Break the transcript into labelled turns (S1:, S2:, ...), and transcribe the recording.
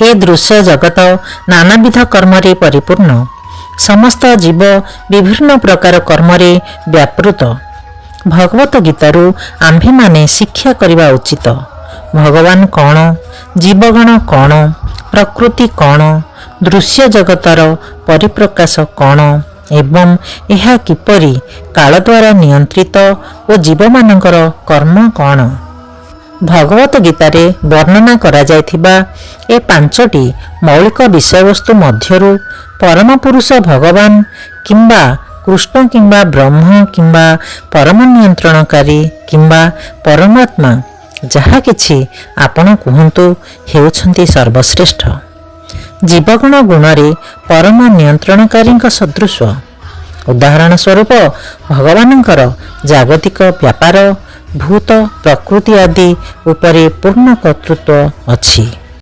S1: ଏ ଦୃଶ୍ୟ ଜଗତ ନାନାବିଧ କର୍ମରେ ପରିପୂର୍ଣ୍ଣ। ସମସ୍ତ ଜୀବ ବିଭିନ୍ନ ପ୍ରକାର କର୍ମରେ ବ୍ୟାପୃତ। ଭଗବତ ଗୀତାରୁ ଆମ୍ଭେମାନେ ଶିକ୍ଷା କରିବା ଉଚିତ। ଭଗବାନ କ'ଣ, ଜୀବଗଣ କ'ଣ, ପ୍ରକୃତି କ'ଣ, ଦୃଶ୍ୟ ଜଗତର ପରିପ୍ରକାଶ କ'ଣ ଏବଂ ଏହା କିପରି କାଳ ଦ୍ୱାରା ନିୟନ୍ତ୍ରିତ ଓ ଜୀବମାନଙ୍କର କର୍ମ କ'ଣ। ଭଗବତ ଗୀତାରେ ବର୍ଣ୍ଣନା କରାଯାଇଥିବା ଏ 5ଟି ମୌଳିକ ବିଷୟବସ୍ତୁ ମଧ୍ୟରୁ ପରମ ପୁରୁଷ ଭଗବାନ କିମ୍ବା କୃଷ୍ଣ କିମ୍ବା ବ୍ରହ୍ମ କିମ୍ବା ପରମ ନିୟନ୍ତ୍ରଣକାରୀ କିମ୍ବା ପରମାତ୍ମା ଯାହା କିଛି ଆପଣ କୁହନ୍ତୁ ହେଉଛନ୍ତି ସର୍ବଶ୍ରେଷ୍ଠ। ଜୀବଗଣ ଗୁଣରେ ପରମ ନିୟନ୍ତ୍ରଣକାରୀଙ୍କ ସଦୃଶ। ଉଦାହରଣ ସ୍ୱରୂପ ଭଗବାନଙ୍କର ଜାଗତିକ ବ୍ୟାପାର, ଭୂତ, ପ୍ରକୃତି ଆଦି ଉପରେ ପୂର୍ଣ୍ଣ କର୍ତ୍ତୃତ୍ୱ ଅଛି।